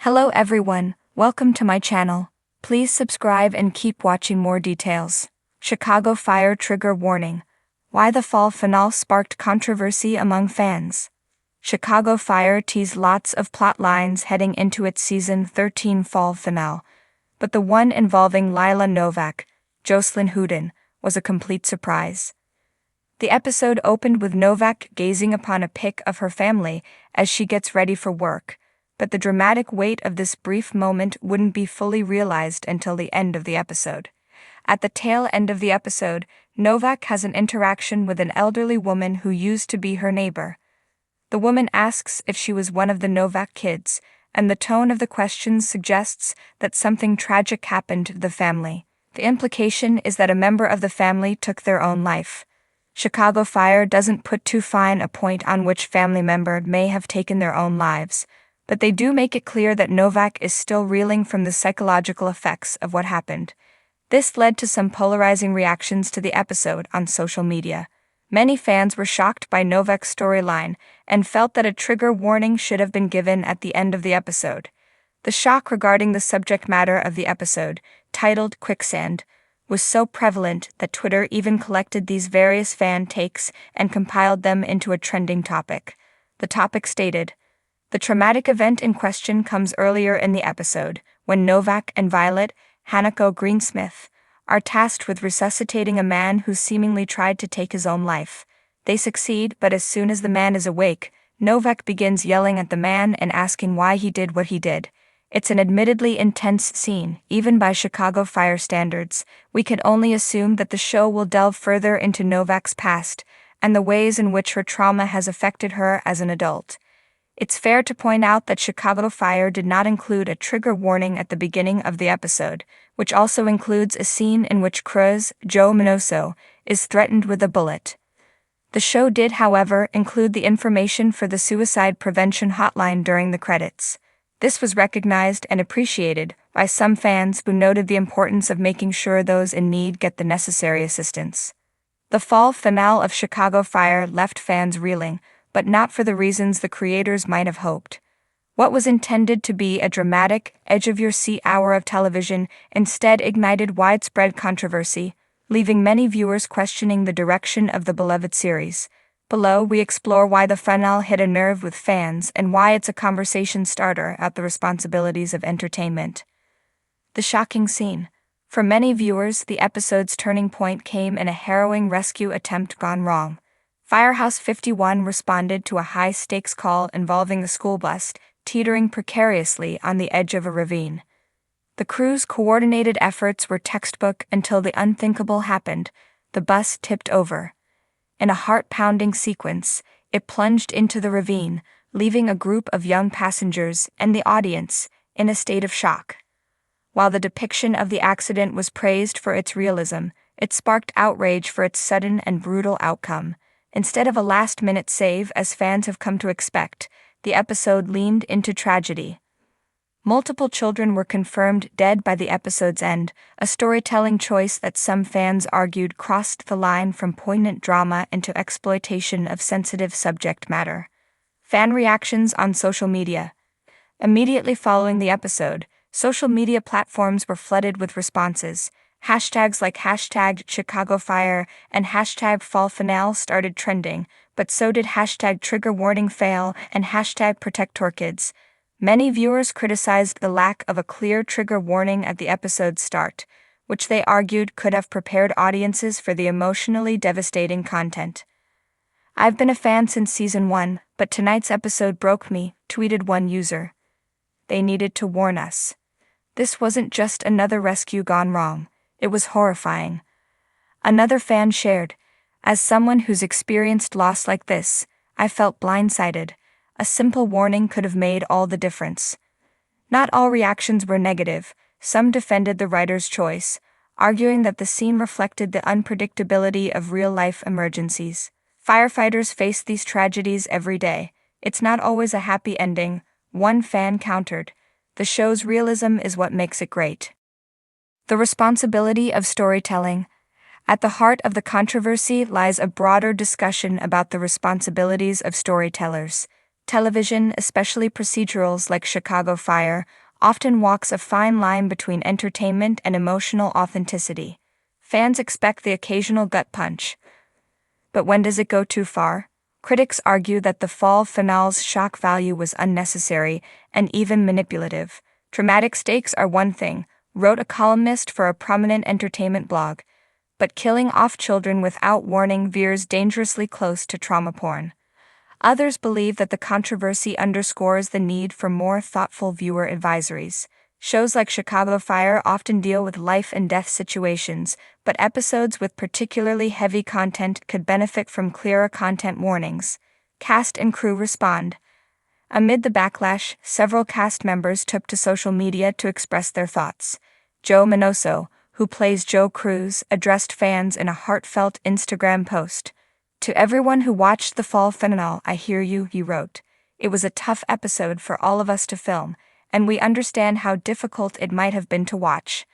Hello everyone, welcome to my channel. Please subscribe and keep watching more details. Chicago Fire trigger warning. Why the fall finale sparked controversy among fans. Chicago Fire teased lots of plot lines heading into its season 13 fall finale, but the one involving Lila Novak, Jocelyn Houdin, was a complete surprise. The episode opened with Novak gazing upon a pic of her family as she gets ready for work, but the dramatic weight of this brief moment wouldn't be fully realized until the end of the episode. At the tail end of the episode, Novak has an interaction with an elderly woman who used to be her neighbor. The woman asks if she was one of the Novak kids, and the tone of the question suggests that something tragic happened to the family. The implication is that a member of the family took their own life. Chicago Fire doesn't put too fine a point on which family member may have taken their own lives, but they do make it clear that Novak is still reeling from the psychological effects of what happened. This led to some polarizing reactions to the episode on social media. Many fans were shocked by Novak's storyline and felt that a trigger warning should have been given at the end of the episode. The shock regarding the subject matter of the episode, titled Quicksand, was so prevalent that Twitter even collected these various fan takes and compiled them into a trending topic. The topic stated, "The traumatic event in question comes earlier in the episode, when Novak and Violet, Hanako Greensmith, are tasked with resuscitating a man who seemingly tried to take his own life. They succeed, but as soon as the man is awake, Novak begins yelling at the man and asking why he did what he did. It's an admittedly intense scene, even by Chicago Fire standards. We can only assume that the show will delve further into Novak's past and the ways in which her trauma has affected her as an adult. It's fair to point out that Chicago Fire did not include a trigger warning at the beginning of the episode, which also includes a scene in which Cruz, Joe Minoso, is threatened with a bullet. The show did, however, include the information for the suicide prevention hotline during the credits. This was recognized and appreciated by some fans who noted the importance of making sure those in need get the necessary assistance. The fall finale of Chicago Fire left fans reeling, but not for the reasons the creators might have hoped. What was intended to be a dramatic, edge-of-your-seat hour of television instead ignited widespread controversy, leaving many viewers questioning the direction of the beloved series. Below, we explore why the finale hit a nerve with fans and why it's a conversation starter at the responsibilities of entertainment. The shocking scene. For many viewers, the episode's turning point came in a harrowing rescue attempt gone wrong. Firehouse 51 responded to a high-stakes call involving a school bus teetering precariously on the edge of a ravine. The crew's coordinated efforts were textbook until the unthinkable happened. The bus tipped over. In a heart-pounding sequence, it plunged into the ravine, leaving a group of young passengers and the audience in a state of shock. While the depiction of the accident was praised for its realism, it sparked outrage for its sudden and brutal outcome. Instead of a last-minute save as fans have come to expect, the episode leaned into tragedy. Multiple children were confirmed dead by the episode's end, a storytelling choice that some fans argued crossed the line from poignant drama into exploitation of sensitive subject matter. Fan reactions on social media. Immediately following the episode, social media platforms were flooded with responses. Hashtags like #ChicagoFire and #FallFinale started trending, but so did #TriggerWarningFail and #ProtectOrchids. Many viewers criticized the lack of a clear trigger warning at the episode's start, which they argued could have prepared audiences for the emotionally devastating content. "I've been a fan since season 1, but tonight's episode broke me," tweeted one user. "They needed to warn us. This wasn't just another rescue gone wrong. It was horrifying." Another fan shared, "As someone who's experienced loss like this, I felt blindsided. A simple warning could have made all the difference." Not all reactions were negative. Some defended the writer's choice, arguing that the scene reflected the unpredictability of real-life emergencies. Firefighters face these tragedies every day. It's not always a happy ending, one fan countered. The show's realism is what makes it great. The responsibility of storytelling. At the heart of the controversy lies a broader discussion about the responsibilities of storytellers. Television, especially procedurals like Chicago Fire, often walks a fine line between entertainment and emotional authenticity. Fans expect the occasional gut punch. But when does it go too far? Critics argue that the fall finale's shock value was unnecessary and even manipulative. Dramatic stakes are one thing, wrote a columnist for a prominent entertainment blog, but killing off children without warning veers dangerously close to trauma porn. Others believe that the controversy underscores the need for more thoughtful viewer advisories. Shows like Chicago Fire often deal with life and death situations, but episodes with particularly heavy content could benefit from clearer content warnings. Cast and crew respond. Amid the backlash, several cast members took to social media to express their thoughts. Joe Minoso, who plays Joe Cruz, addressed fans in a heartfelt Instagram post. "To everyone who watched the fall finale, I hear you," he wrote. "It was a tough episode for all of us to film, and we understand how difficult it might have been to watch.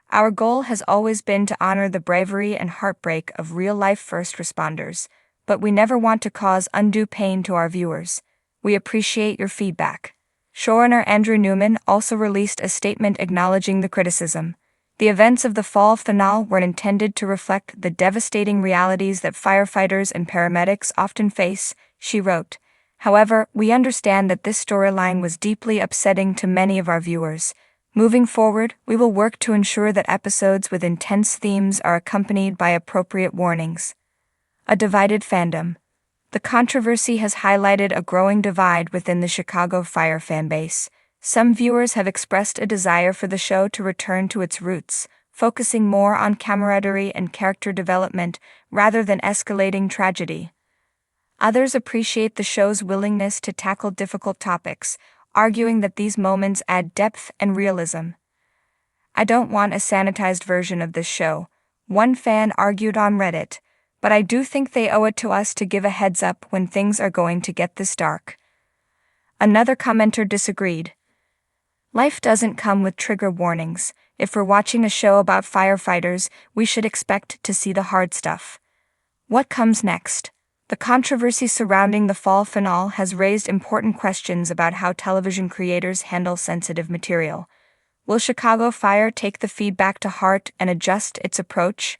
Our goal has always been to honor the bravery and heartbreak of real-life first responders, but we never want to cause undue pain to our viewers. We appreciate your feedback." Showrunner Andrew Newman also released a statement acknowledging the criticism. The events of the fall finale were intended to reflect the devastating realities that firefighters and paramedics often face, she wrote. "However, we understand that this storyline was deeply upsetting to many of our viewers. Moving forward, we will work to ensure that episodes with intense themes are accompanied by appropriate warnings." A divided fandom. The controversy has highlighted a growing divide within the Chicago Fire fanbase. Some viewers have expressed a desire for the show to return to its roots, focusing more on camaraderie and character development rather than escalating tragedy. Others appreciate the show's willingness to tackle difficult topics, arguing that these moments add depth and realism. "I don't want a sanitized version of this show," one fan argued on Reddit, "but I do think they owe it to us to give a heads up when things are going to get this dark." Another commenter disagreed. "Life doesn't come with trigger warnings. If we're watching a show about firefighters, we should expect to see the hard stuff." What comes next? The controversy surrounding the fall finale has raised important questions about how television creators handle sensitive material. Will Chicago Fire take the feedback to heart and adjust its approach?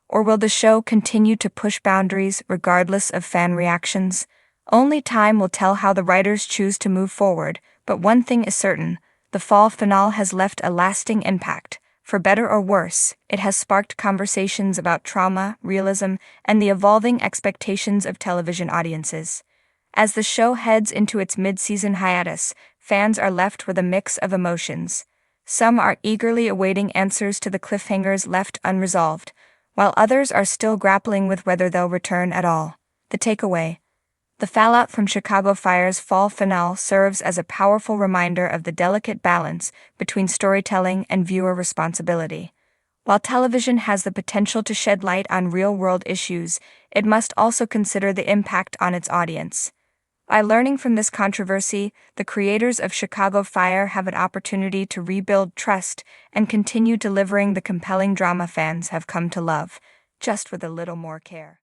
Or will the show continue to push boundaries regardless of fan reactions? Only time will tell how the writers choose to move forward, but one thing is certain: the fall finale has left a lasting impact. For better or worse, it has sparked conversations about trauma, realism, and the evolving expectations of television audiences. As the show heads into its mid-season hiatus, fans are left with a mix of emotions. Some are eagerly awaiting answers to the cliffhangers left unresolved, while others are still grappling with whether they'll return at all. The takeaway: the fallout from Chicago Fire's fall finale serves as a powerful reminder of the delicate balance between storytelling and viewer responsibility. While television has the potential to shed light on real-world issues, it must also consider the impact on its audience. By learning from this controversy, the creators of Chicago Fire have an opportunity to rebuild trust and continue delivering the compelling drama fans have come to love, just with a little more care.